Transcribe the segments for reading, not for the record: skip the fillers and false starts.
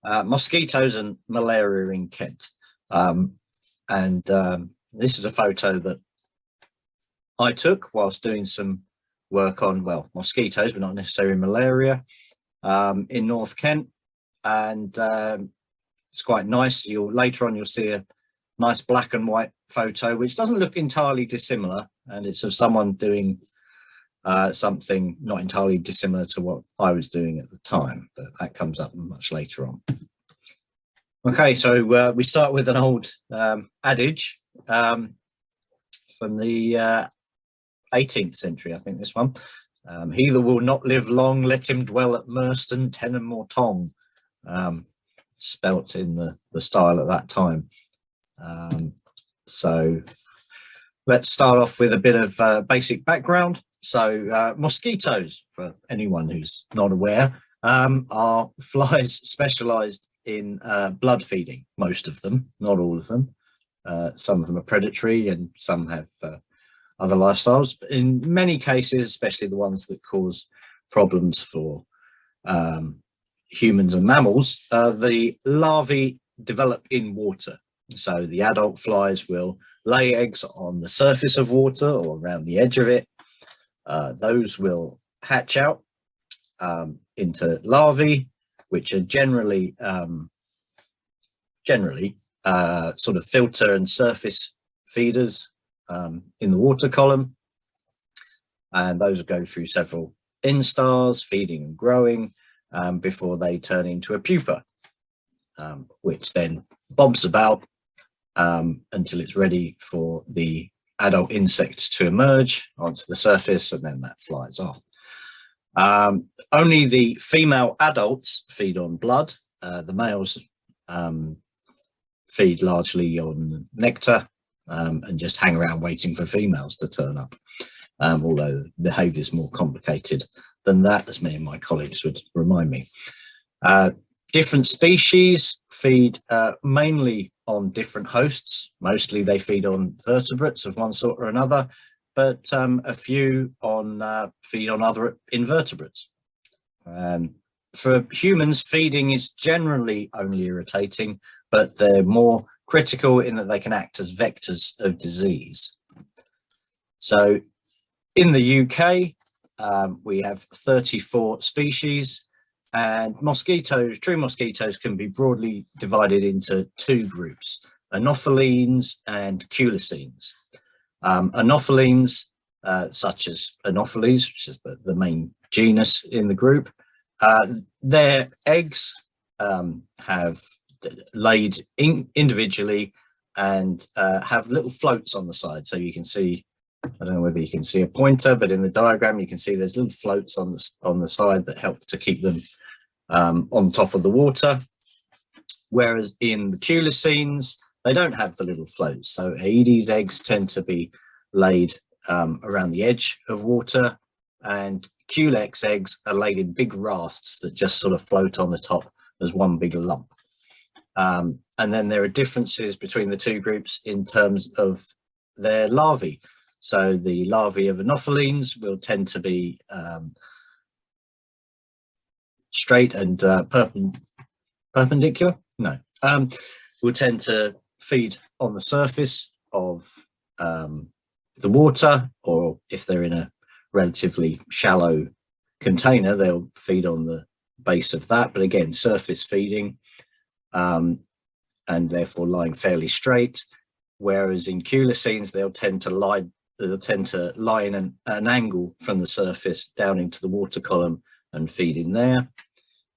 Mosquitoes and malaria in Kent. This is a photo that I took whilst doing some work on, well, mosquitoes, but not necessarily malaria, in North Kent. And it's quite nice. Later on, you'll see a nice black and white photo, which doesn't look entirely dissimilar. And it's of someone doing something not entirely dissimilar to what I was doing at the time, but that comes up much later on. Okay, so we start with an old adage from the 18th century, I think this one. He that will not live long, let him dwell at Merston, Tenham or Tong, spelt in the style at that time. So let's start off with a bit of basic background. So mosquitoes, for anyone who's not aware, are flies specialised in blood feeding, most of them, not all of them. Some of them are predatory and some have other lifestyles. But in many cases, especially the ones that cause problems for humans and mammals, the larvae develop in water. So the adult flies will lay eggs on the surface of water or around the edge of it. Those will hatch out into larvae, which are generally sort of filter and surface feeders in the water column, and those go through several instars, feeding and growing, before they turn into a pupa, which then bobs about until it's ready for the adult insect to emerge onto the surface, and then that flies off. Only the female adults feed on blood. The males feed largely on nectar and just hang around waiting for females to turn up, although the behaviour is more complicated than that, as me and my colleagues would remind me. Different species feed mainly on different hosts. Mostly they feed on vertebrates of one sort or another, but a few feed on other invertebrates. For humans, feeding is generally only irritating, but they're more critical in that they can act as vectors of disease. So in the UK, we have 34 species, and mosquitoes, true mosquitoes, can be broadly divided into two groups: anophelines and culisines. Anophelines, such as Anopheles, which is the main genus in the group, their eggs have laid individually and have little floats on the side. So you can see, I don't know whether you can see a pointer, but in the diagram you can see there's little floats on the side that help to keep them on top of the water. Whereas in the culisines, they don't have the little floats. So Aedes eggs tend to be laid around the edge of water, and Culex eggs are laid in big rafts that just sort of float on the top as one big lump. And then there are differences between the two groups in terms of their larvae. So the larvae of anophelines will tend to be straight and perpendicular. No, will tend to feed on the surface of the water, or if they're in a relatively shallow container, they'll feed on the base of that. But again, surface feeding, and therefore lying fairly straight. Whereas in culisines, they'll tend to lie in an angle from the surface down into the water column and feed in there.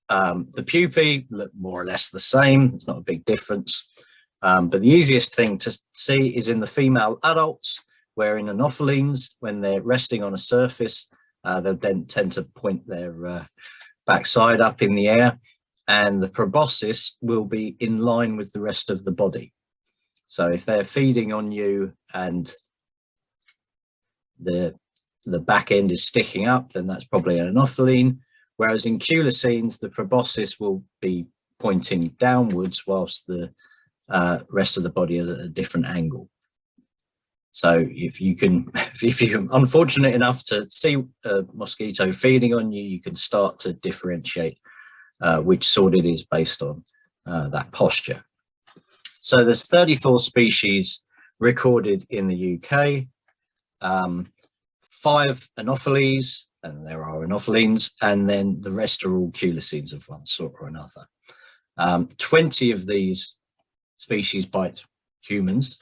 The pupae look more or less the same. It's not a big difference. But the easiest thing to see is in the female adults, where in anophelines, when they're resting on a surface, they'll then tend to point their backside up in the air, and the proboscis will be in line with the rest of the body. So if they're feeding on you and the back end is sticking up, then that's probably an anopheline. Whereas in culisines, the proboscis will be pointing downwards, whilst the rest of the body is at a different angle. So if you're unfortunate enough to see a mosquito feeding on you, you can start to differentiate which sort it is based on that posture. So there's 34 species recorded in the UK, 5 Anopheles, and there are Anophelines, and then the rest are all Culisines of one sort or another. 20 of these species bite humans.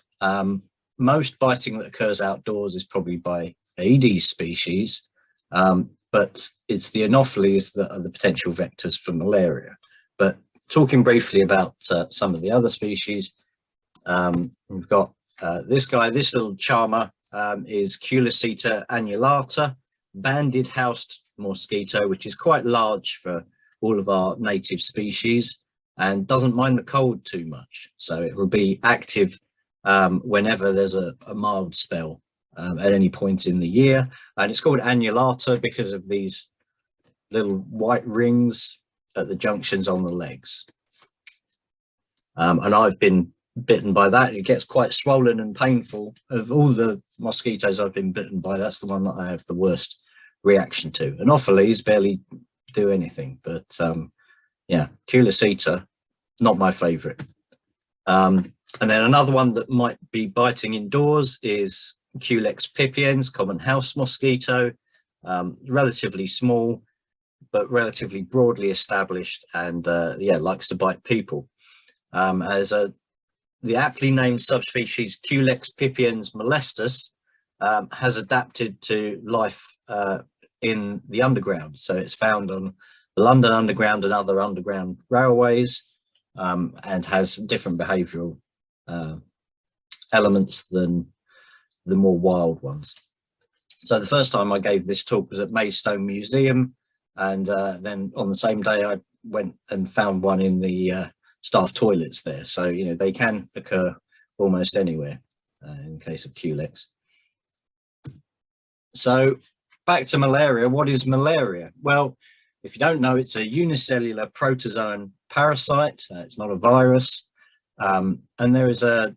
Most biting that occurs outdoors is probably by Aedes species, but it's the Anopheles that are the potential vectors for malaria. But talking briefly about some of the other species, we've got this little charmer is Culiceta annulata, banded-housed mosquito, which is quite large for all of our native species and doesn't mind the cold too much. So it will be active whenever there's a mild spell at any point in the year. And it's called annulata because of these little white rings at the junctions on the legs. And I've been bitten by that. It gets quite swollen and painful. Of all the mosquitoes I've been bitten by, that's the one that I have the worst reaction to. Anopheles barely do anything, but yeah, Culiceta, not my favorite. And then another one that might be biting indoors is Culex pipiens, common house mosquito, relatively small, but relatively broadly established, and yeah, likes to bite people. The aptly named subspecies Culex pipiens molestus has adapted to life in the underground. So it's found on the London Underground and other underground railways, and has different behavioural elements than the more wild ones. So the first time I gave this talk was at Maidstone Museum, and then on the same day I went and found one in the staff toilets there. So, you know, they can occur almost anywhere in case of Culex. So back to malaria. What is malaria? Well, if you don't know, it's a unicellular protozoan parasite. It's not a virus. And there is a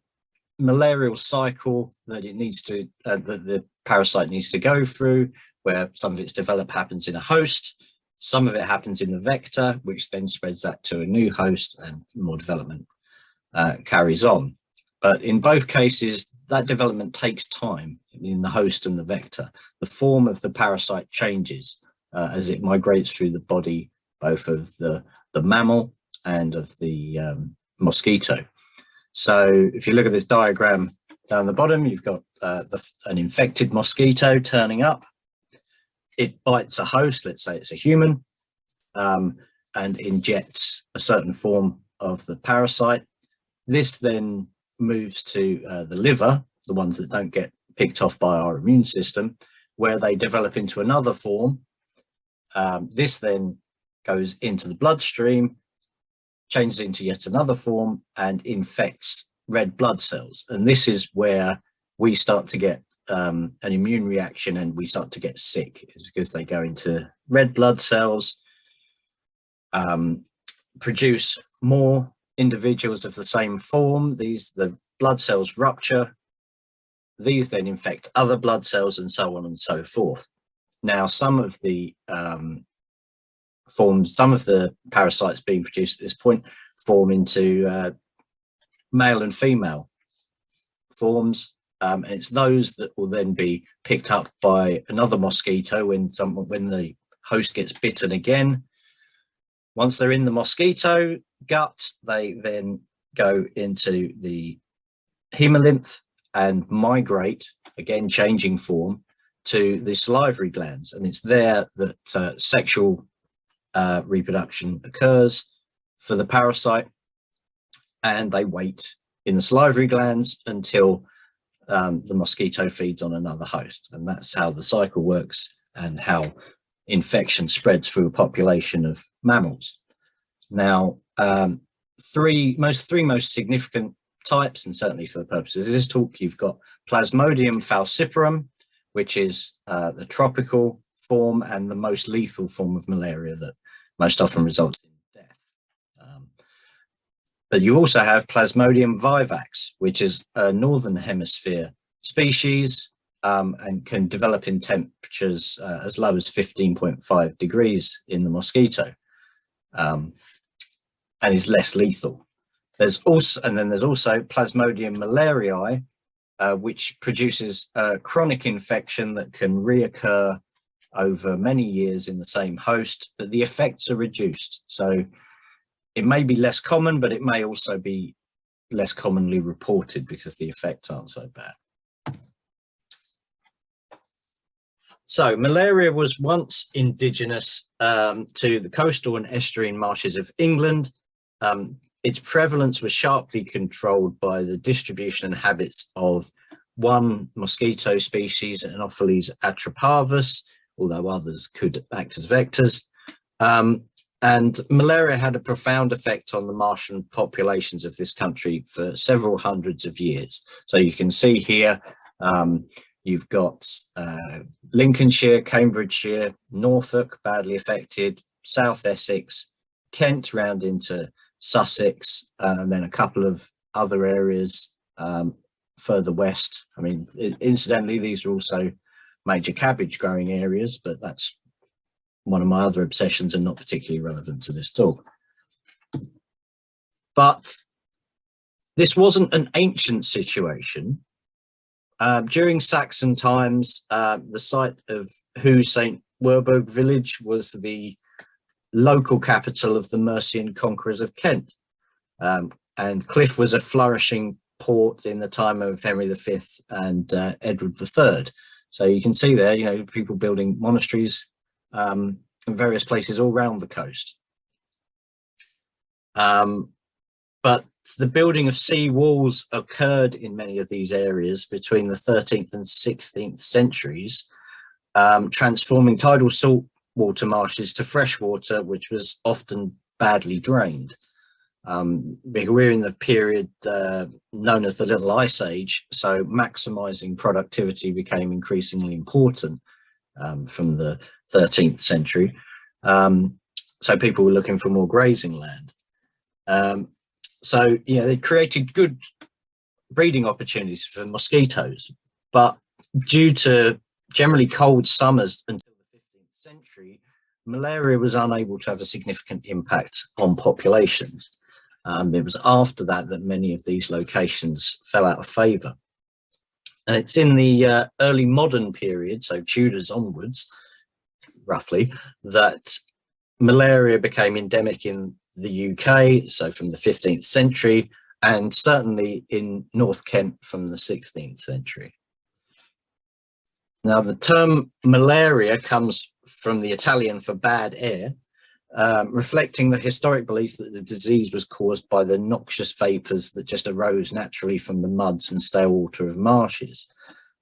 malarial cycle that it needs to, that the parasite needs to go through, where some of its development happens in a host, some of it happens in the vector, which then spreads that to a new host, and more development carries on. But in both cases, that development takes time in the host and the vector. The form of the parasite changes as it migrates through the body, both of the mammal and of the mosquito. So if you look at this diagram down the bottom, you've got an infected mosquito turning up. It bites a host, let's say it's a human, and injects a certain form of the parasite. This then moves to the liver, the ones that don't get picked off by our immune system, where they develop into another form. This then goes into the bloodstream, changes into yet another form, and infects red blood cells. And this is where we start to get an immune reaction, and we start to get sick, is because they go into red blood cells, produce more individuals of the same form. The blood cells rupture. These then infect other blood cells, and so on and so forth. Now, some of the some of the parasites being produced at this point form into male and female forms. It's those that will then be picked up by another mosquito when the host gets bitten again. Once they're in the mosquito gut, they then go into the hemolymph and migrate, again changing form, to the salivary glands. And it's there that sexual reproduction occurs for the parasite, and they wait in the salivary glands until the mosquito feeds on another host. And that's how the cycle works, and how infection spreads through a population of mammals. Now, three most significant types, and certainly for the purposes of this talk, you've got Plasmodium falciparum, which is the tropical form and the most lethal form of malaria that most often results in death. But you also have Plasmodium vivax, which is a northern hemisphere species, and can develop in temperatures as low as 15.5 degrees in the mosquito. and is less lethal. There's also Plasmodium malariae, which produces a chronic infection that can reoccur over many years in the same host, but the effects are reduced. So it may be less common, but it may also be less commonly reported because the effects aren't so bad. So malaria was once indigenous to the coastal and estuarine marshes of England. Its prevalence was sharply controlled by the distribution and habits of one mosquito species, Anopheles atroparvus, although others could act as vectors. And malaria had a profound effect on the marshland populations of this country for several hundreds of years. So you can see here, you've got Lincolnshire, Cambridgeshire, Norfolk badly affected, South Essex, Kent round into Sussex, and then a couple of other areas further west. I mean, incidentally, these are also major cabbage growing areas, but that's one of my other obsessions and not particularly relevant to this talk. But this wasn't an ancient situation. During Saxon times, the site of St. Werburgh village was the local capital of the Mercian conquerors of Kent. And Cliff was a flourishing port in the time of Henry V and Edward III. So you can see there, you know, people building monasteries in various places all around the coast. But the building of sea walls occurred in many of these areas between the 13th and 16th centuries, transforming tidal saltwater marshes to freshwater, which was often badly drained. We're in the period known as the Little Ice Age, so maximising productivity became increasingly important from the 13th century. So people were looking for more grazing land. So, you know, they created good breeding opportunities for mosquitoes, but due to generally cold summers until the 15th century, malaria was unable to have a significant impact on populations. It was after that that many of these locations fell out of favour. And it's in the early modern period, so Tudors onwards, roughly, that malaria became endemic in the UK, so from the 15th century, and certainly in North Kent from the 16th century. Now, the term malaria comes from the Italian for bad air, reflecting the historic belief that the disease was caused by the noxious vapours that just arose naturally from the muds and stale water of marshes.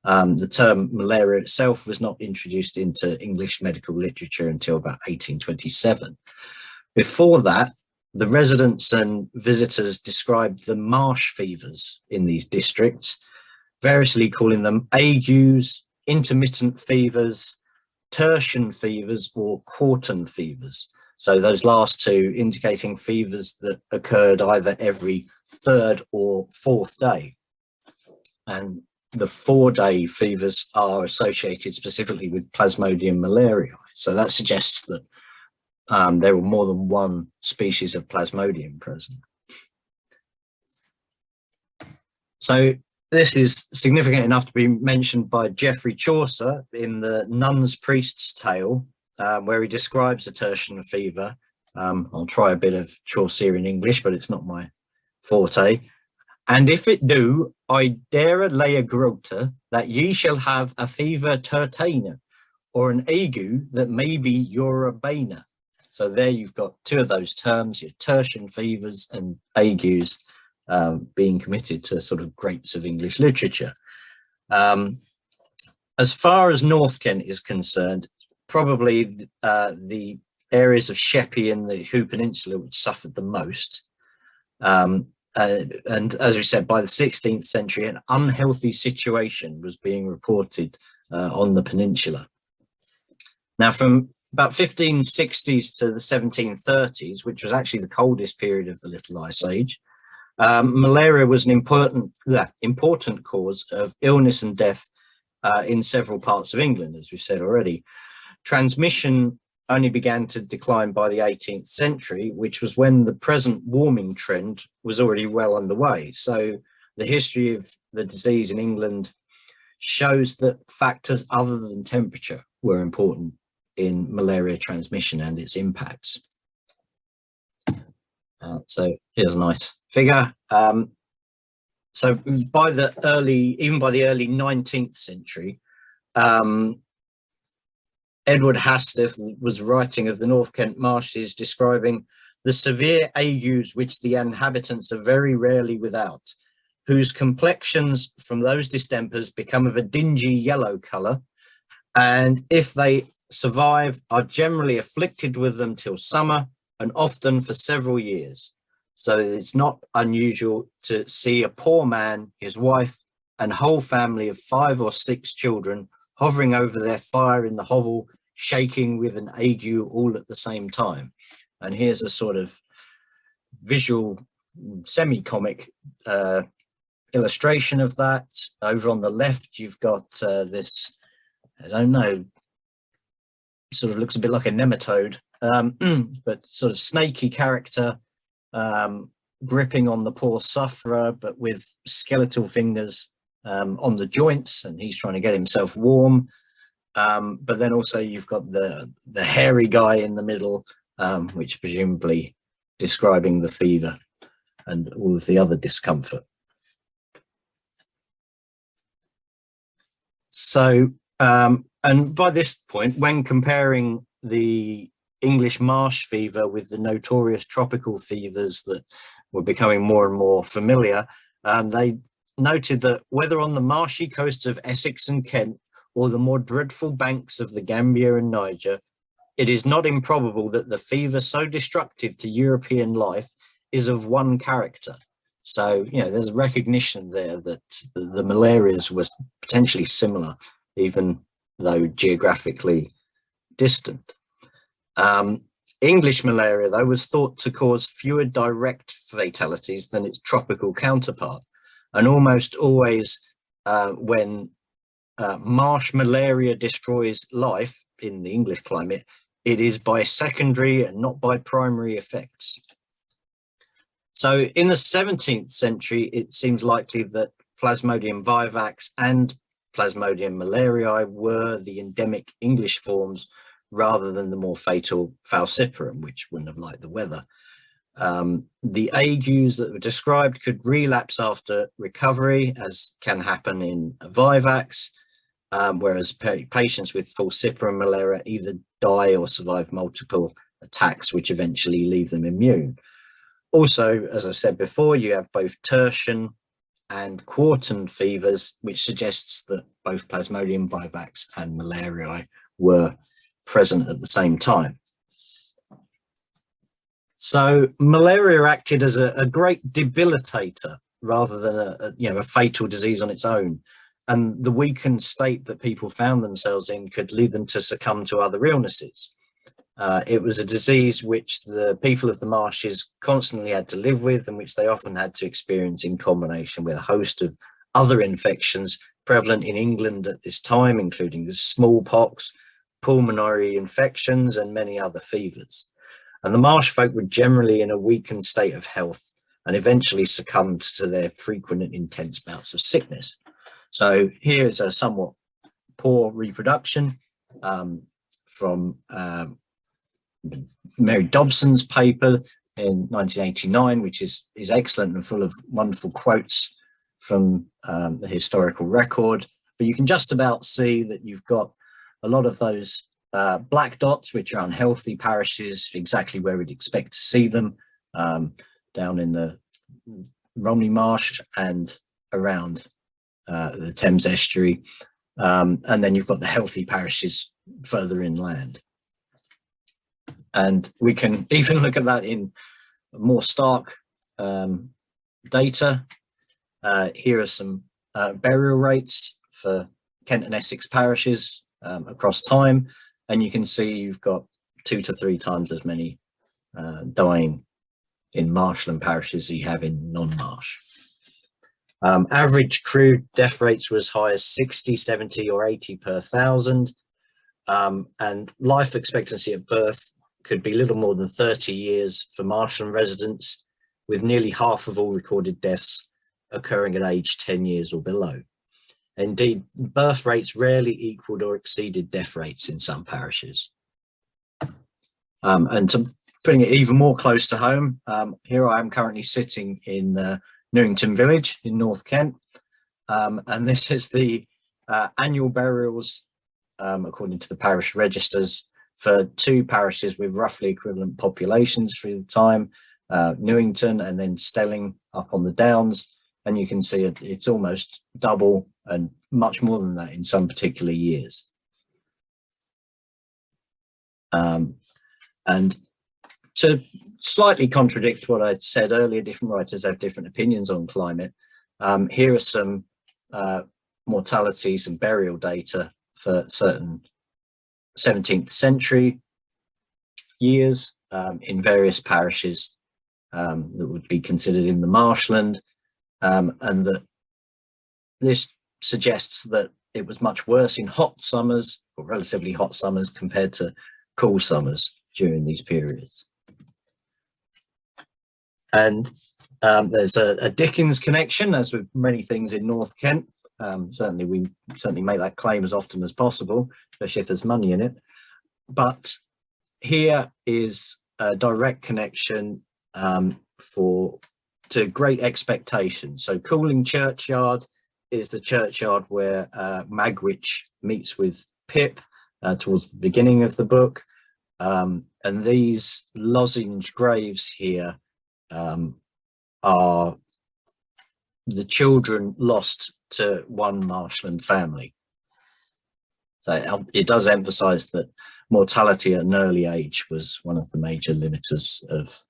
The term malaria itself was not introduced into English medical literature until about 1827. Before that, the residents and visitors described the marsh fevers in these districts, variously calling them agues, intermittent fevers, tertian fevers, or quartan fevers. So those last two indicating fevers that occurred either every third or fourth day. And the 4-day fevers are associated specifically with Plasmodium malariae. So that suggests that there were more than one species of Plasmodium present. So this is significant enough to be mentioned by Geoffrey Chaucer in the Nun's Priest's Tale, where he describes a tertian fever. I'll try a bit of Chaucerian English, but it's not my forte. And if it do, I dare lay a grota that ye shall have a fever tertana, or an ague that may be your bana. So there you've got two of those terms, your tertian fevers and agues, being committed to sort of greats of English literature. As far as North Kent is concerned, probably the areas of Sheppey and the Hoo Peninsula which suffered the most. And as we said, by the 16th century, an unhealthy situation was being reported on the peninsula. Now, from about 1560s to the 1730s, which was actually the coldest period of the Little Ice Age, malaria was an important cause of illness and death in several parts of England, as we've said already. Transmission only began to decline by the 18th century, which was when the present warming trend was already well underway. So the history of the disease in England shows that factors other than temperature were important in malaria transmission and its impacts. So here's a nice figure. So by the early 19th century, Edward Hasliff was writing of the North Kent marshes, describing the severe agues which the inhabitants are very rarely without, whose complexions from those distempers become of a dingy yellow colour, and if they survive, are generally afflicted with them till summer, and often for several years. So it's not unusual to see a poor man, his wife, and whole family of 5 or 6 children hovering over their fire in the hovel, shaking with an ague all at the same time. And here's a sort of visual, semi-comic illustration of that. Over on the left, you've got this, I don't know, sort of looks a bit like a nematode, but sort of snaky character, gripping on the poor sufferer, but with skeletal fingers on the joints, and he's trying to get himself warm. But then also you've got the hairy guy in the middle, which presumably describing the fever and all of the other discomfort. So, and by this point, when comparing the English marsh fever with the notorious tropical fevers that were becoming more and more familiar, they noted that whether on the marshy coasts of Essex and Kent or the more dreadful banks of the Gambia and Niger, it is not improbable that the fever so destructive to European life is of one character. So, you know, there's a recognition there that the malarias was potentially similar, even though geographically distant. English malaria, though, was thought to cause fewer direct fatalities than its tropical counterpart. And almost always when marsh malaria destroys life in the English climate, it is by secondary and not by primary effects. So in the 17th century, it seems likely that Plasmodium vivax and Plasmodium malariae were the endemic English forms rather than the more fatal falciparum, which wouldn't have liked the weather. The agues that were described could relapse after recovery, as can happen in vivax, whereas patients with falciparum malaria either die or survive multiple attacks, which eventually leave them immune. Also, as I said before, you have both tertian and quartan fevers, which suggests that both Plasmodium vivax and malariae were present at the same time. So malaria acted as a great debilitator rather than a fatal disease on its own, and the weakened state that people found themselves in could lead them to succumb to other illnesses. It was a disease which the people of the marshes constantly had to live with, and which they often had to experience in combination with a host of other infections prevalent in England at this time, including the smallpox, pulmonary infections, and many other fevers. And the marsh folk were generally in a weakened state of health and eventually succumbed to their frequent and intense bouts of sickness. So here is a somewhat poor reproduction from Mary Dobson's paper in 1989, which is excellent and full of wonderful quotes from the historical record. But you can just about see that you've got a lot of those black dots, which are unhealthy parishes, exactly where we'd expect to see them, down in the Romney Marsh and around the Thames estuary. And then you've got the healthy parishes further inland. And we can even look at that in more stark data. Here are some burial rates for Kent and Essex parishes across time. And you can see you've got 2 to 3 times as many dying in marshland parishes as you have in non-marsh. Average crude death rates were as high as 60, 70 or 80 per 1,000. and life expectancy at birth could be little more than 30 years for marshland residents, with nearly half of all recorded deaths occurring at age 10 years or below. Indeed, birth rates rarely equaled or exceeded death rates in some parishes. And to bring it even more close to home, here I am currently sitting in Newington Village in North Kent, and this is the annual burials, according to the parish registers, for two parishes with roughly equivalent populations through the time, Newington and then Stelling up on the Downs, and you can see it's almost double and much more than that in some particular years. And to slightly contradict what I said earlier, different writers have different opinions on climate. Here are some mortalities and burial data for certain 17th century years in various parishes that would be considered in the marshland, and that this suggests that it was much worse in hot summers, or relatively hot summers, compared to cool summers during these periods. And there's a Dickens connection, as with many things in North Kent. We certainly make that claim as often as possible, especially if there's money in it. But here is a direct connection to Great Expectations. So Cooling Churchyard is the churchyard where Magwitch meets with Pip towards the beginning of the book. And these lozenge graves here are the children lost to one marshland family. So it does emphasize that mortality at an early age was one of the major limiters of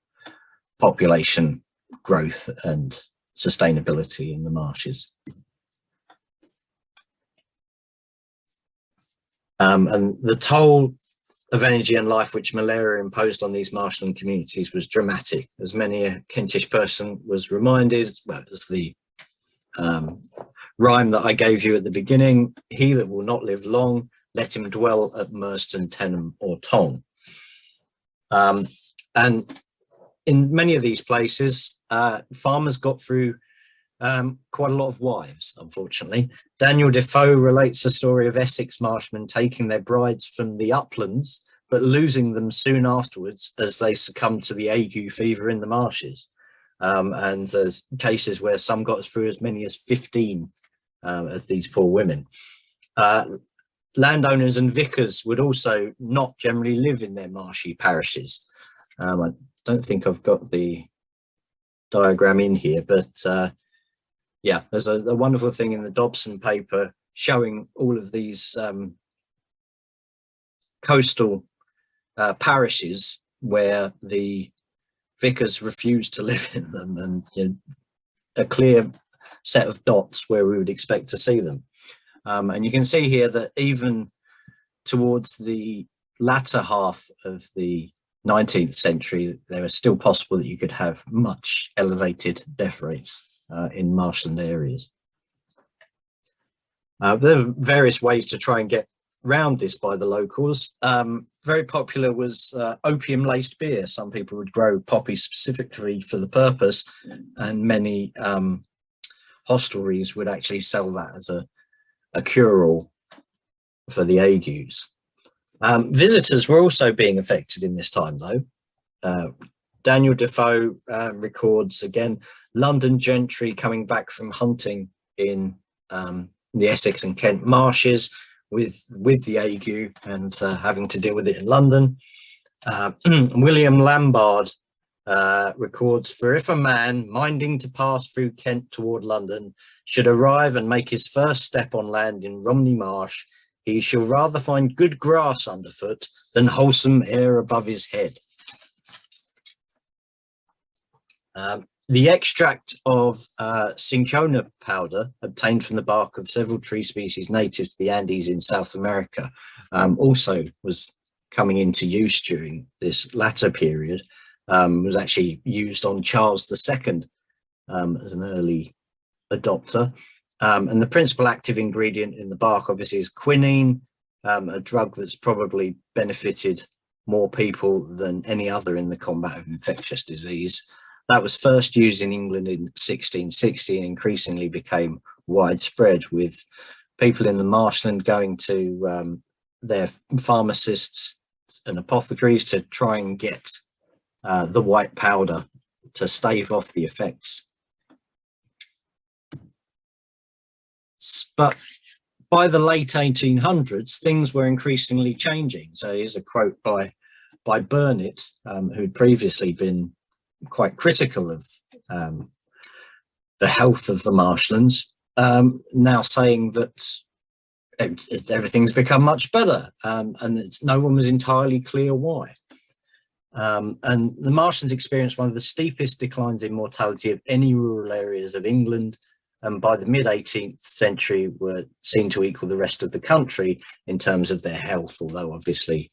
population growth and sustainability in the marshes. And the toll of energy and life which malaria imposed on these marshland communities was dramatic, as many a Kentish person was reminded. Well, as the rhyme that I gave you at the beginning: he that will not live long, let him dwell at Merston, Tenham or Tong. And in many of these places, farmers got through quite a lot of wives, unfortunately. Daniel Defoe relates the story of Essex marshmen taking their brides from the uplands, but losing them soon afterwards as they succumbed to the ague fever in the marshes. And there's cases where some got through as many as 15 of these poor women. Landowners and vicars would also not generally live in their marshy parishes. I don't think I've got the diagram in here, but yeah, there's a wonderful thing in the Dobson paper showing all of these coastal parishes where the vicars refused to live in them, and a clear set of dots where we would expect to see them. And you can see here that even towards the latter half of the 19th century, there was still possible that you could have much elevated death rates in marshland areas. There are various ways to try and get round this by the locals. Very popular was opium-laced beer. Some people would grow poppy specifically for the purpose, and many hostelries would actually sell that as a cure-all for the agues. Visitors were also being affected in this time, though. Daniel Defoe records, again, London gentry coming back from hunting in the Essex and Kent marshes with the ague and having to deal with it in London. William Lambard records, for if a man minding to pass through Kent toward London should arrive and make his first step on land in Romney Marsh, he shall rather find good grass underfoot than wholesome air above his head. The extract of cinchona powder obtained from the bark of several tree species native to the Andes in South America also was coming into use during this latter period. Was actually used on Charles II as an early adopter. And the principal active ingredient in the bark obviously is quinine, a drug that's probably benefited more people than any other in the combat of infectious disease. That was first used in England in 1660 and increasingly became widespread, with people in the marshland going to their pharmacists and apothecaries to try and get the white powder to stave off the effects. But by the late 1800s, things were increasingly changing. So here's a quote by Burnet, who'd previously been quite critical of the health of the marshlands, now saying that everything's become much better, and no one was entirely clear why. And the marshlands experienced one of the steepest declines in mortality of any rural areas of England, and by the mid-18th century were seen to equal the rest of the country in terms of their health, although obviously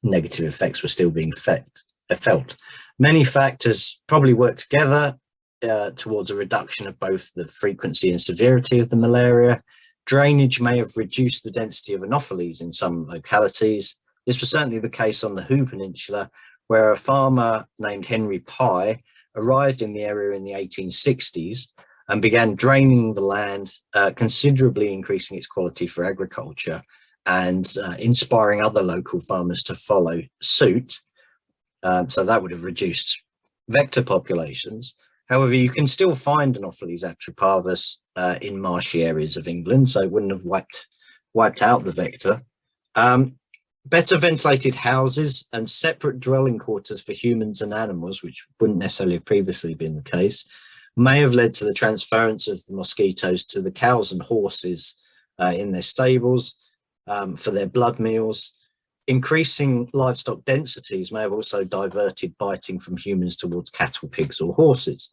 negative effects were still being felt. Many factors probably worked together towards a reduction of both the frequency and severity of the malaria. Drainage may have reduced the density of anopheles in some localities. This was certainly the case on the Hoo Peninsula, where a farmer named Henry Pye arrived in the area in the 1860s and began draining the land, considerably increasing its quality for agriculture and inspiring other local farmers to follow suit. So that would have reduced vector populations. However, you can still find Anopheles atroparvus in marshy areas of England, so it wouldn't have wiped out the vector. Better ventilated houses and separate dwelling quarters for humans and animals, which wouldn't necessarily have previously been the case, may have led to the transference of the mosquitoes to the cows and horses in their stables for their blood meals. Increasing livestock densities may have also diverted biting from humans towards cattle, pigs or horses.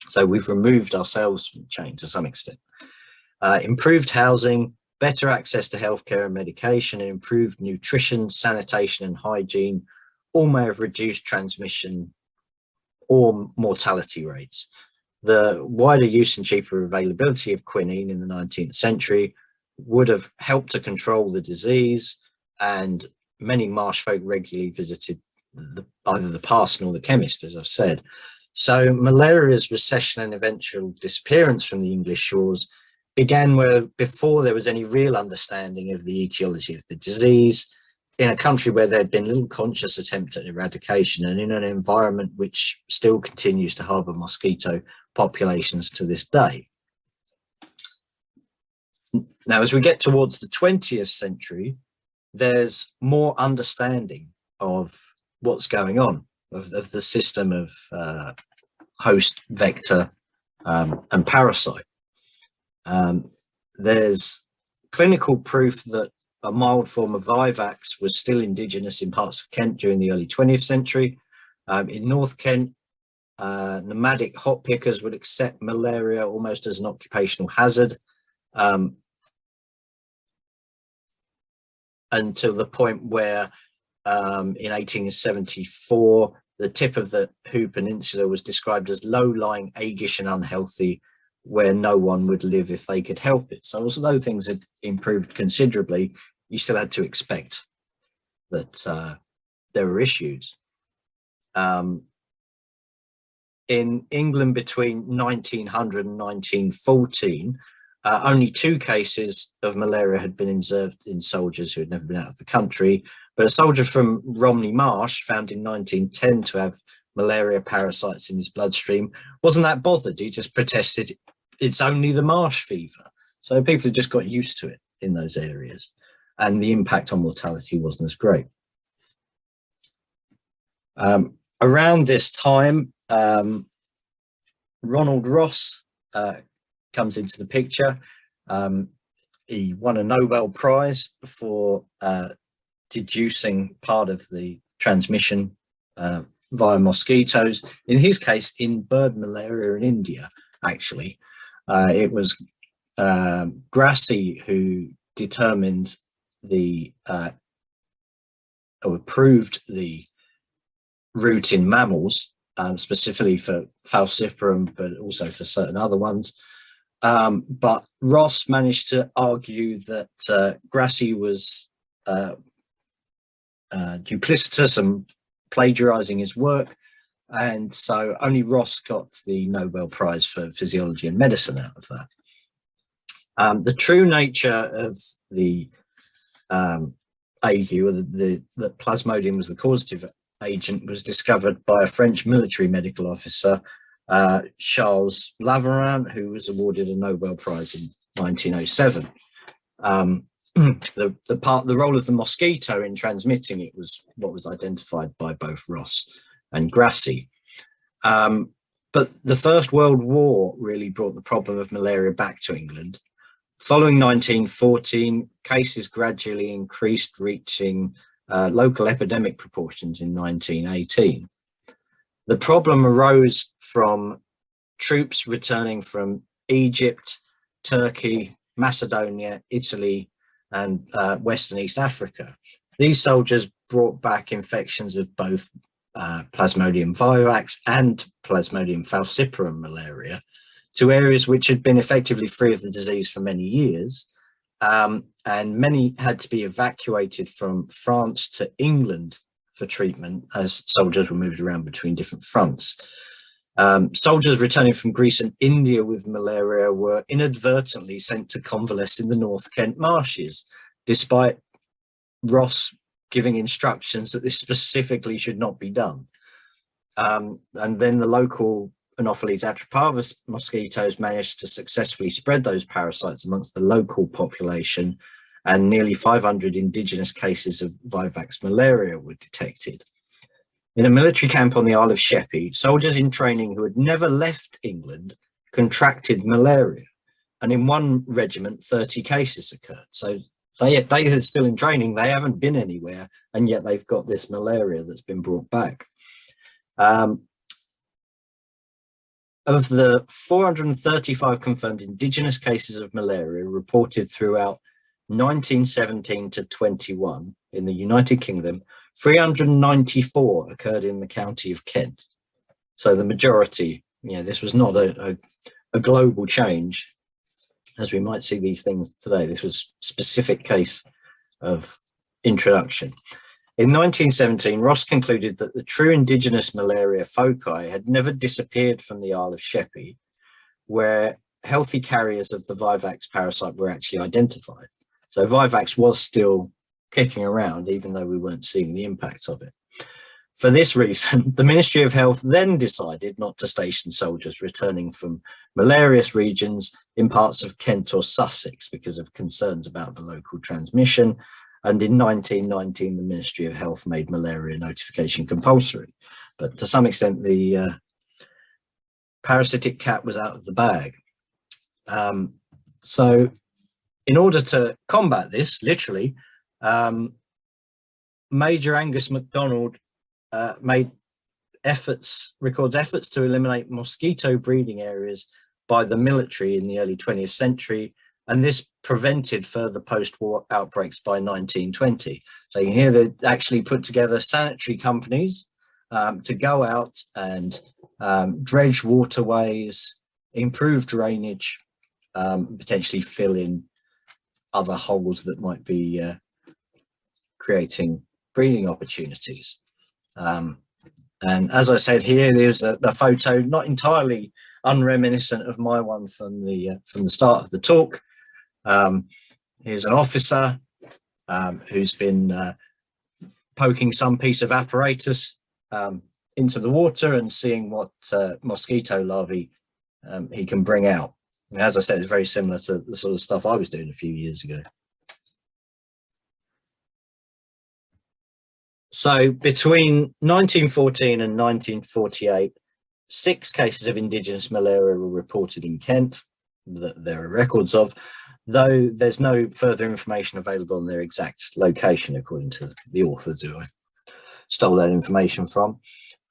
So we've removed ourselves from the chain to some extent. Improved housing, better access to healthcare and medication, and improved nutrition, sanitation and hygiene all may have reduced transmission or mortality rates. The wider use and cheaper availability of quinine in the 19th century would have helped to control the disease, and many marsh folk regularly visited either the parson or the chemist, as I've said. So malaria's recession and eventual disappearance from the English shores began before there was any real understanding of the etiology of the disease, in a country where there had been little conscious attempt at eradication, and in an environment which still continues to harbour mosquito populations to this day. Now, as we get towards the 20th century, there's more understanding of what's going on, of the system of host, vector, and parasite. There's clinical proof that a mild form of vivax was still indigenous in parts of Kent during the early 20th century. In North Kent, nomadic hop pickers would accept malaria almost as an occupational hazard, until the point where in 1874, the tip of the Hoo Peninsula was described as low-lying, aguish and unhealthy, where no one would live if they could help it. So although things had improved considerably, you still had to expect that there were issues. In England between 1900 and 1914, only 2 cases of malaria had been observed in soldiers who had never been out of the country, but a soldier from Romney Marsh, found in 1910 to have malaria parasites in his bloodstream, wasn't that bothered. He just protested, it's only the marsh fever. So people had just got used to it in those areas, and the impact on mortality wasn't as great. Around this time, Ronald Ross comes into the picture. He won a Nobel Prize for deducing part of the transmission via mosquitoes. In his case, in bird malaria in India, actually. It was Grassi who determined or approved the route in mammals, specifically for falciparum, but also for certain other ones. But Ross managed to argue that Grassi was duplicitous and plagiarizing his work, and so only Ross got the Nobel Prize for Physiology and Medicine out of that. The true nature of the ague, or the Plasmodium was the causative agent, was discovered by a French military medical officer, Charles Laveran, who was awarded a Nobel Prize in 1907. The role of the mosquito in transmitting it was what was identified by both Ross and Grassi. But the First World War really brought the problem of malaria back to England. Following 1914, cases gradually increased, reaching local epidemic proportions in 1918. The problem arose from troops returning from Egypt, Turkey, Macedonia, Italy, and West and East Africa. These soldiers brought back infections of both Plasmodium vivax and Plasmodium falciparum malaria to areas which had been effectively free of the disease for many years, and many had to be evacuated from France to England for treatment as soldiers were moved around between different fronts. Soldiers returning from Greece and India with malaria were inadvertently sent to convalesce in the North Kent marshes, despite Ross giving instructions that this specifically should not be done. And then the local Anopheles atroparvus mosquitoes managed to successfully spread those parasites amongst the local population, and nearly 500 indigenous cases of vivax malaria were detected. In a military camp on the Isle of Sheppey, soldiers in training who had never left England contracted malaria, and in one regiment 30 cases occurred. So they are still in training, they haven't been anywhere, and yet they've got this malaria that's been brought back. Of the 435 confirmed indigenous cases of malaria reported throughout 1917 to 21 in the United Kingdom, 394 occurred in the county of Kent. So the majority, this was not a global change, as we might see these things today. This was a specific case of introduction. In 1917, Ross concluded that the true indigenous malaria foci had never disappeared from the Isle of Sheppey, where healthy carriers of the vivax parasite were actually identified. So vivax was still kicking around, even though we weren't seeing the impacts of it. For this reason, the Ministry of Health then decided not to station soldiers returning from malarious regions in parts of Kent or Sussex because of concerns about the local transmission. And in 1919, the Ministry of Health made malaria notification compulsory. But to some extent, the parasitic cat was out of the bag. So in order to combat this, literally, Major Angus MacDonald records efforts to eliminate mosquito breeding areas by the military in the early 20th century, and this prevented further post-war outbreaks by 1920. So you can hear they actually put together sanitary companies to go out and dredge waterways, improve drainage, potentially fill in other holes that might be creating breeding opportunities. And as I said, here there's a photo not entirely unreminiscent of my one from the start of the talk. Here's an officer who's been poking some piece of apparatus into the water and seeing what mosquito larvae he can bring out. And as I said, it's very similar to the sort of stuff I was doing a few years ago. So between 1914 and 1948, 6 cases of indigenous malaria were reported in Kent that there are records of, though there's no further information available on their exact location, according to the authors who I stole that information from.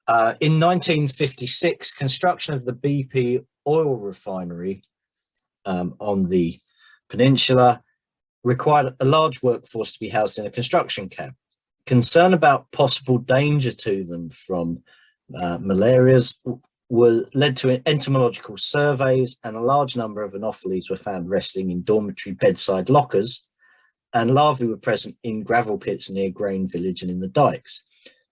In 1956, construction of the BP oil refinery on the peninsula required a large workforce to be housed in a construction camp. Concern about possible danger to them from malarias led to entomological surveys, and a large number of anopheles were found resting in dormitory bedside lockers, and larvae were present in gravel pits near Grain Village and in the dikes.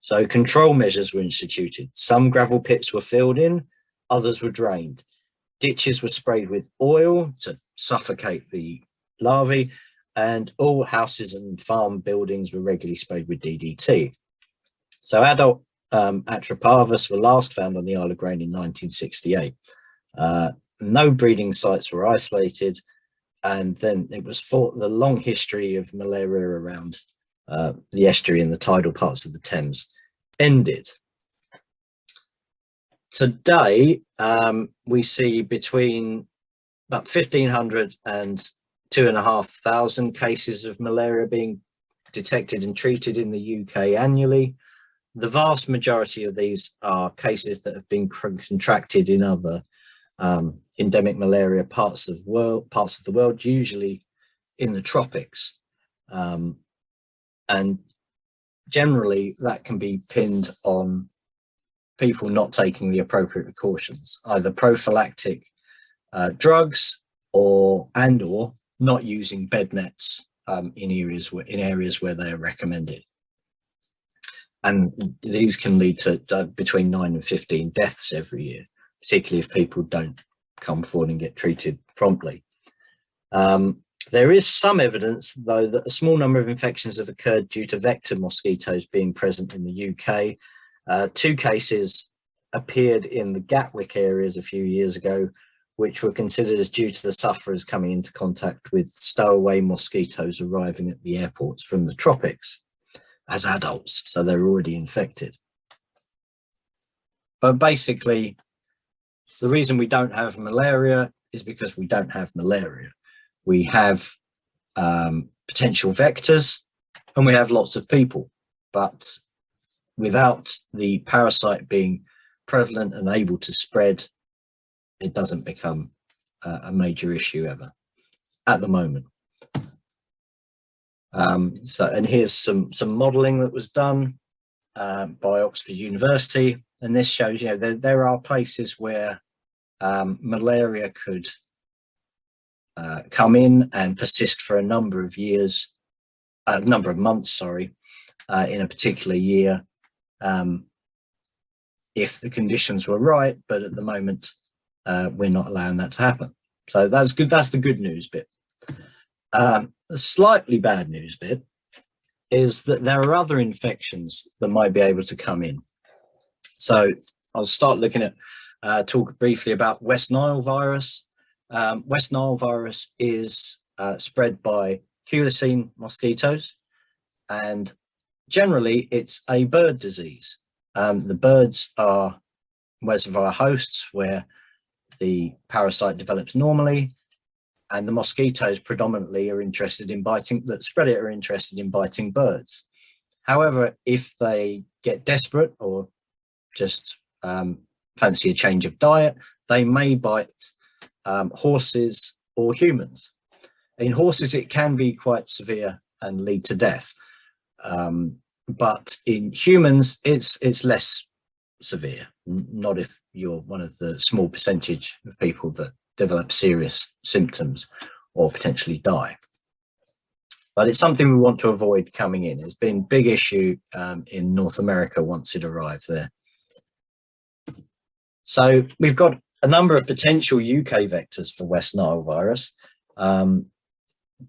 So control measures were instituted. Some gravel pits were filled in, others were drained. Ditches were sprayed with oil to suffocate the larvae, and all houses and farm buildings were regularly sprayed with DDT. So adult Atroparvus were last found on the Isle of Grain in 1968. No breeding sites were isolated, and then it was for the long history of malaria around the estuary and the tidal parts of the Thames ended. Today, we see between about 1,500 and 2,500 cases of malaria being detected and treated in the UK annually. The vast majority of these are cases that have been contracted in other endemic malaria parts of the world, usually in the tropics. And generally that can be pinned on people not taking the appropriate precautions, either prophylactic drugs or not using bed nets in areas where they are recommended. And these can lead to between 9 and 15 deaths every year, particularly if people don't come forward and get treated promptly. There is some evidence, though, that a small number of infections have occurred due to vector mosquitoes being present in the UK. 2 cases appeared in the Gatwick areas a few years ago, which were considered as due to the sufferers coming into contact with stowaway mosquitoes arriving at the airports from the tropics as adults, so they're already infected. But basically, the reason we don't have malaria is because we don't have malaria. We have potential vectors and we have lots of people, but without the parasite being prevalent and able to spread, it doesn't become a major issue ever at the moment. And here's some modelling that was done by Oxford University, and this shows, there are places where malaria could come in and persist for a number of months, in a particular year, if the conditions were right. But at the moment, we're not allowing that to happen. So that's good. That's the good news bit. The slightly bad news bit is that there are other infections that might be able to come in. So I'll start looking at, talk briefly about West Nile virus. West Nile virus is spread by culicine mosquitoes, and generally it's a bird disease. The birds are reservoir hosts where the parasite develops normally, and the mosquitoes predominantly are interested in biting, that spread it are interested in biting birds. However, if they get desperate or just fancy a change of diet, they may bite horses or humans. In horses, it can be quite severe and lead to death. But in humans, it's less severe, not if you're one of the small percentage of people that develop serious symptoms or potentially die. But it's something we want to avoid coming in. It's been a big issue in North America once it arrived there. So we've got a number of potential UK vectors for West Nile virus.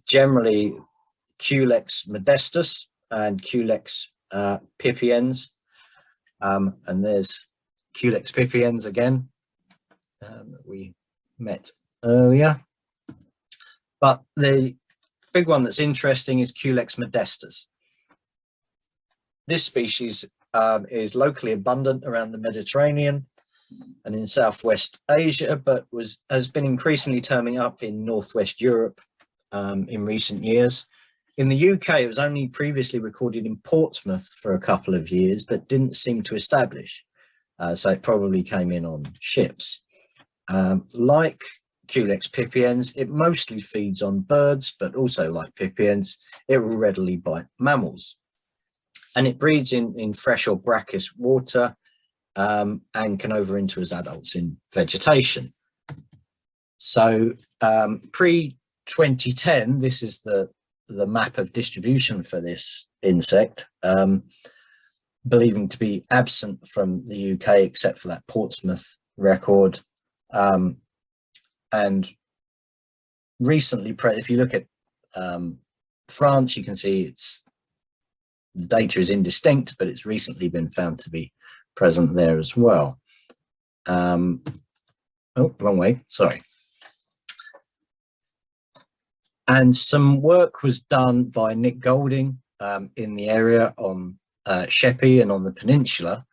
Generally Culex modestus and Culex pipiens. And there's Culex pipiens again, that we met earlier. But the big one that's interesting is Culex modestus. This species is locally abundant around the Mediterranean and in Southwest Asia, but has been increasingly turning up in Northwest Europe in recent years. In the UK, it was only previously recorded in Portsmouth for a couple of years, but didn't seem to establish. So it probably came in on ships. Like Culex pipiens, it mostly feeds on birds, but also like pipiens, it will readily bite mammals. And it breeds in fresh or brackish water, and can overwinter as adults in vegetation. So pre-2010, this is the map of distribution for this insect, believing to be absent from the UK except for that Portsmouth record. And recently, if you look at France, you can see the data is indistinct, but it's recently been found to be present there as well. Oh, wrong way, sorry. And some work was done by Nick Golding in the area on Sheppey and on the peninsula,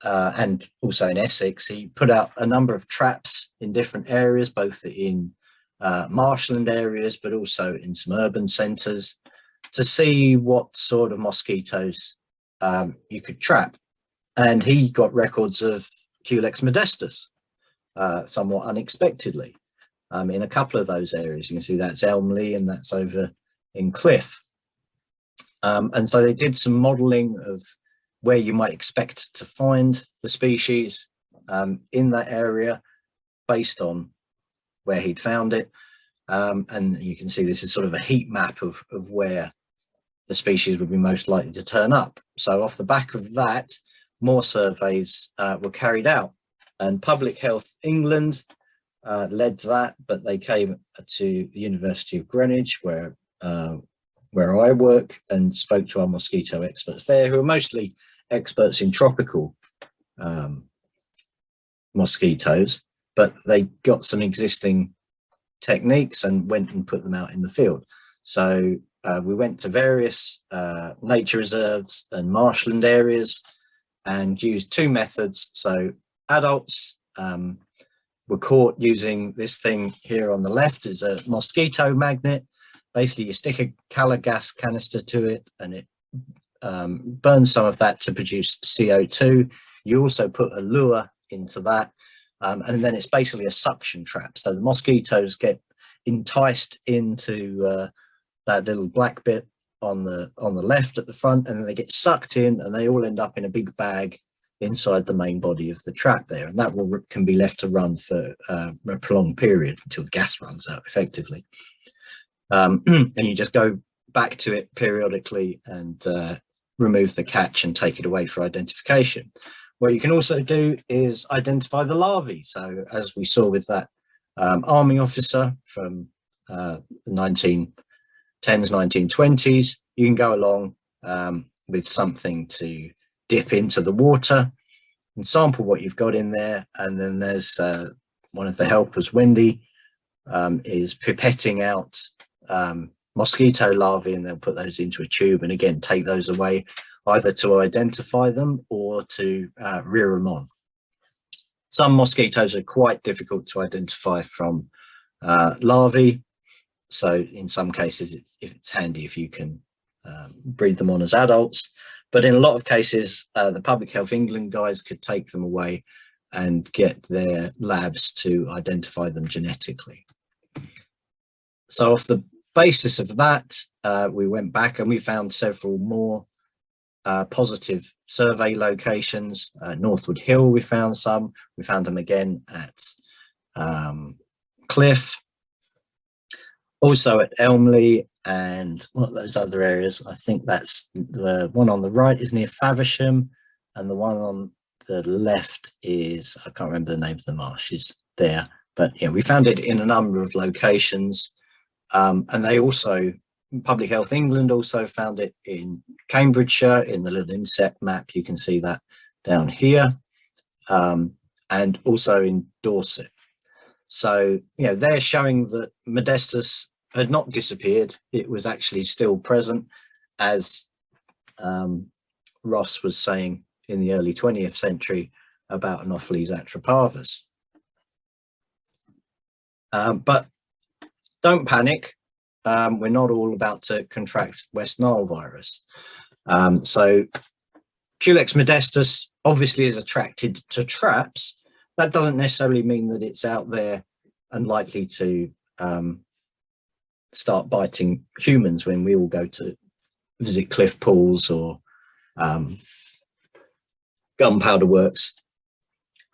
and also in Essex. He put out a number of traps in different areas, both in marshland areas, but also in some urban centres, to see what sort of mosquitoes you could trap. And he got records of Culex modestus, somewhat unexpectedly. In a couple of those areas, you can see that's Elmley and that's over in Cliff. And so they did some modelling of where you might expect to find the species in that area based on where he'd found it. And you can see this is sort of a heat map of where the species would be most likely to turn up. So off the back of that, more surveys were carried out, and Public Health England led that, but they came to the University of Greenwich, where I work, and spoke to our mosquito experts there, who are mostly experts in tropical mosquitoes, but they got some existing techniques and went and put them out in the field. So we went to various nature reserves and marshland areas and used two methods. So adults were caught using this thing here on the left, is a mosquito magnet. Basically, you stick a colour gas canister to it and it burns some of that to produce CO2. You also put a lure into that, and then it's basically a suction trap. So the mosquitoes get enticed into that little black bit on the left at the front, and then they get sucked in, and they all end up in a big bag inside the main body of the trap there, and that can be left to run for a prolonged period until the gas runs out effectively. And you just go back to it periodically and remove the catch and take it away for identification. What you can also do is identify the larvae. So as we saw with that army officer from the 1910s, 1920s, you can go along with something to dip into the water and sample what you've got in there. And then there's one of the helpers, Wendy, is pipetting out mosquito larvae, and they'll put those into a tube and again take those away, either to identify them or to rear them on. Some mosquitoes are quite difficult to identify from larvae, so in some cases it's handy if you can breed them on as adults, but in a lot of cases the Public Health England guys could take them away and get their labs to identify them genetically. So off the basis of that, we went back and we found several more positive survey locations. Northwood Hill, we found some. We found them again at Cliff, also at Elmley, and what are those other areas? I think that's the one on the right is near Faversham, and the one on the left is, I can't remember the name of the marshes there, but yeah, we found it in a number of locations. And they also, Public Health England also found it in Cambridgeshire in the little insect map. You can see that down here, and also in Dorset. So, you know, they're showing that modestus had not disappeared. It was actually still present, as Ross was saying in the early 20th century about Anopheles atroparvus. But don't panic. We're not all about to contract West Nile virus. So Culex modestus obviously is attracted to traps. That doesn't necessarily mean that it's out there and likely to start biting humans when we all go to visit Cliff Pools or Gunpowder Works.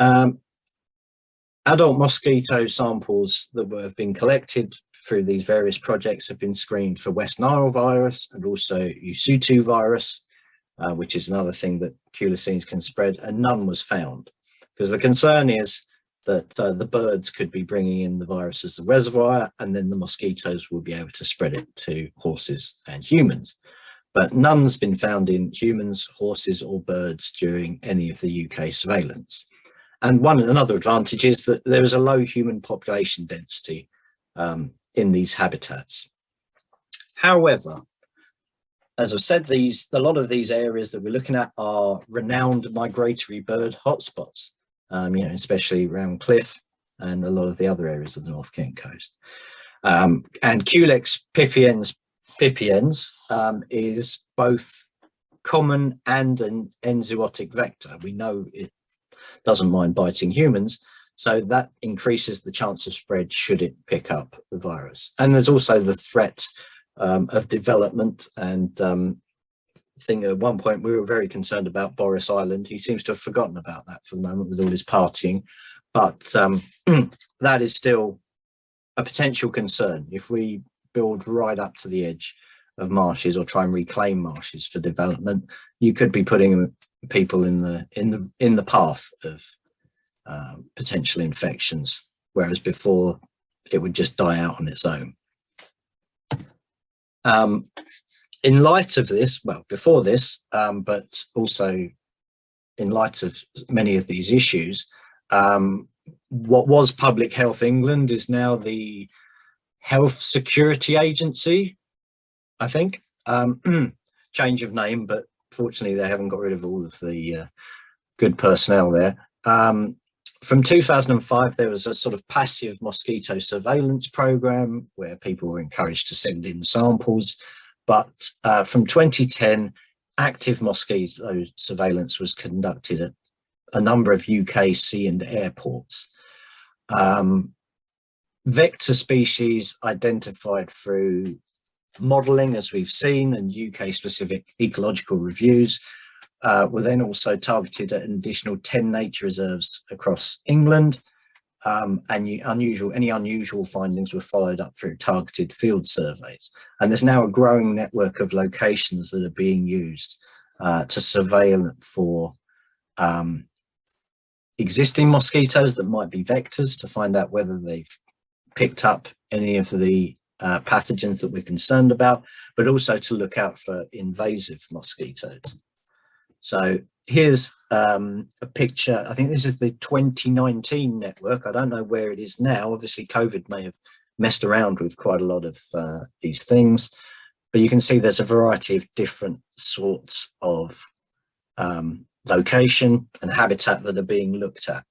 Adult mosquito samples that have been collected through these various projects have been screened for West Nile virus and also Usutu virus, which is another thing that culisines can spread, and none was found. Because the concern is that the birds could be bringing in the virus as a reservoir, and then the mosquitoes will be able to spread it to horses and humans. But none's been found in humans, horses or birds during any of the UK surveillance. And another advantage is that there is a low human population density in these habitats. However, as I've said, a lot of these areas that we're looking at are renowned migratory bird hotspots, especially around Cliff and a lot of the other areas of the North Kent coast. And Culex pipiens is both common and an enzootic vector. We know it doesn't mind biting humans, so that increases the chance of spread should it pick up the virus. And there's also the threat of development, and I think at one point we were very concerned about Boris Island. He seems to have forgotten about that for the moment with all his partying, but that is still a potential concern. If we build right up to the edge of marshes or try and reclaim marshes for development, you could be putting people in the path of potential infections, whereas before it would just die out on its own. In light of this, well, before this, but also in light of many of these issues, what was Public Health England is now the Health Security Agency, I think. Change of name, but fortunately they haven't got rid of all of the good personnel there. From 2005, there was a sort of passive mosquito surveillance program where people were encouraged to send in samples. But from 2010, active mosquito surveillance was conducted at a number of UK sea and airports. Vector species identified through modelling, as we've seen, and UK-specific ecological reviews were then also targeted at an additional 10 nature reserves across England. And any unusual findings were followed up through targeted field surveys. And there's now a growing network of locations that are being used to surveil for existing mosquitoes that might be vectors, to find out whether they've picked up any of the pathogens that we're concerned about, but also to look out for invasive mosquitoes. So here's a picture. I think this is the 2019 network. I don't know where it is now. Obviously, COVID may have messed around with quite a lot of these things, but you can see there's a variety of different sorts of location and habitat that are being looked at.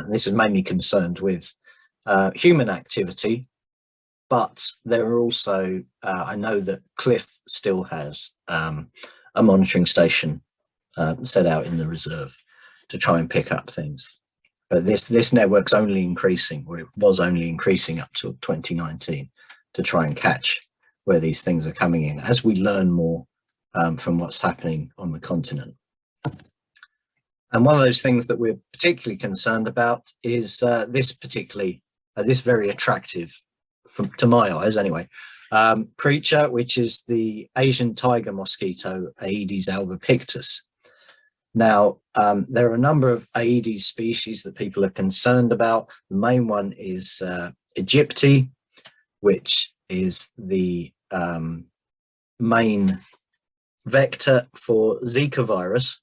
This is mainly concerned with human activity, but there are also, I know that Cliff still has a monitoring station set out in the reserve to try and pick up things. But this network's only increasing, or it was only increasing up to 2019 to try and catch where these things are coming in as we learn more from what's happening on the continent. And one of those things that we're particularly concerned about is this very attractive, to my eyes anyway, creature, which is the Asian tiger mosquito Aedes albopictus. Now, there are a number of Aedes species that people are concerned about. The main one is Egypti, which is the main vector for Zika virus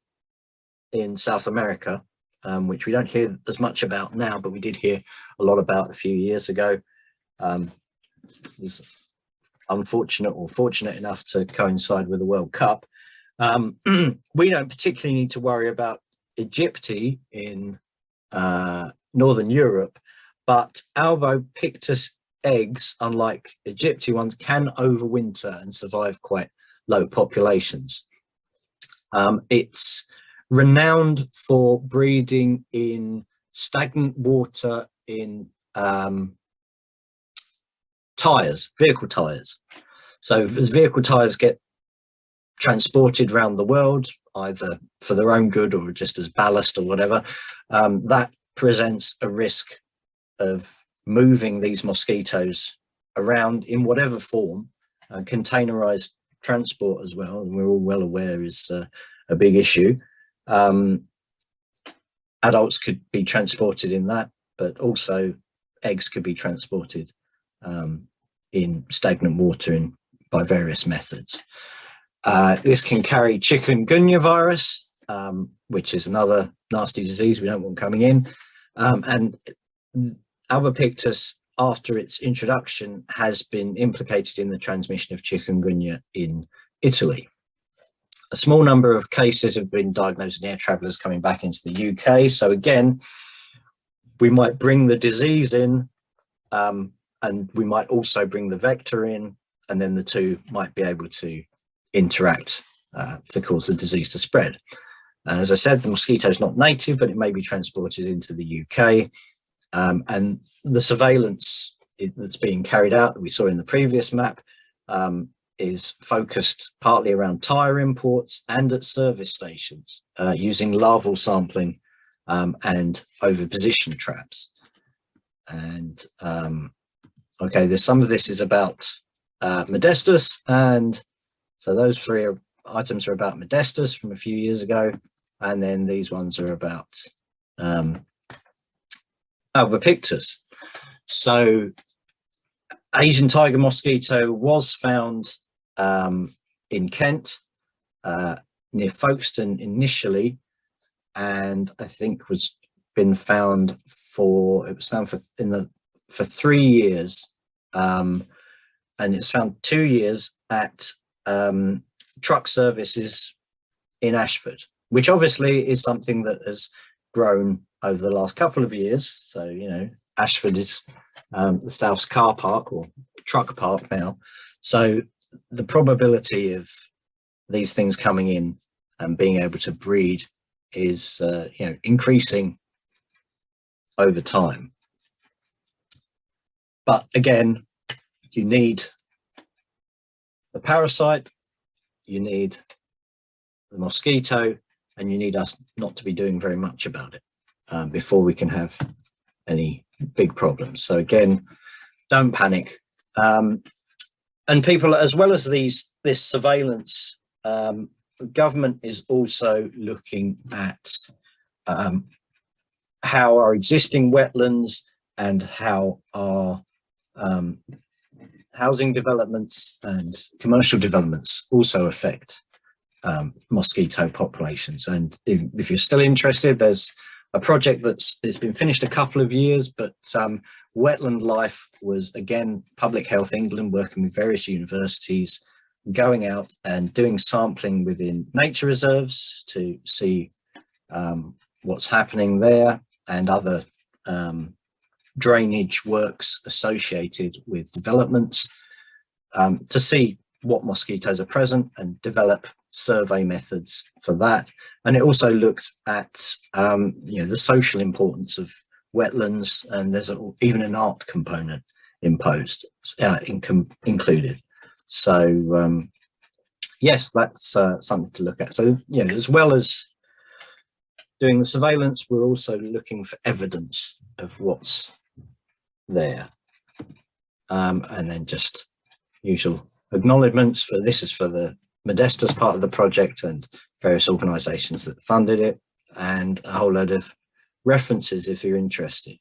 in South America, which we don't hear as much about now, but we did hear a lot about a few years ago. Was unfortunate or fortunate enough to coincide with the World Cup. We don't particularly need to worry about Egypti in Northern Europe, but albopictus eggs, unlike Egypti ones, can overwinter and survive quite low populations. It's renowned for breeding in stagnant water in vehicle tires. So as vehicle tires get transported around the world, either for their own good or just as ballast or whatever, that presents a risk of moving these mosquitoes around in whatever form. Containerized transport as well, and we're all well aware is a big issue. Adults could be transported in that, but also eggs could be transported in stagnant water by various methods. This can carry Chikungunya virus, which is another nasty disease we don't want coming in. And albopictus, after its introduction, has been implicated in the transmission of Chikungunya in Italy. A small number of cases have been diagnosed in air travellers coming back into the UK. So again, we might bring the disease in, and we might also bring the vector in, and then the two might be able to interact to cause the disease to spread. As I said, the mosquito is not native, but it may be transported into the UK. And the surveillance that's being carried out that we saw in the previous map is focused partly around tyre imports and at service stations using larval sampling and overposition traps. And okay, there's some of this is about Modestus, and so those three items are about Modestus from a few years ago, and then these ones are about albopictus. So Asian tiger mosquito was found in Kent near Folkestone initially, and I think was been found for 3 years, and it's found 2 years at truck services in Ashford, which obviously is something that has grown over the last couple of years. So, you know, Ashford is the South's car park or truck park now. So the probability of these things coming in and being able to breed is, you know, increasing over time. But again, you need the parasite, you need the mosquito, and you need us not to be doing very much about it before we can have any big problems. So again, don't panic. And people, as well as this surveillance, the government is also looking at how our existing wetlands and how our housing developments and commercial developments also affect mosquito populations. And if you're still interested, there's a project it's been finished a couple of years, but Wetland Life was, again, Public Health England working with various universities, going out and doing sampling within nature reserves to see what's happening there, and other drainage works associated with developments to see what mosquitoes are present and develop survey methods for that. And it also looked at you know, the social importance of wetlands, and there's even an art component imposed included. So yes, that's something to look at. So, you know, as well as doing the surveillance, we're also looking for evidence of what's there. And then just usual acknowledgements for this is for the Modestus part of the project and various organisations that funded it, and a whole load of references if you're interested.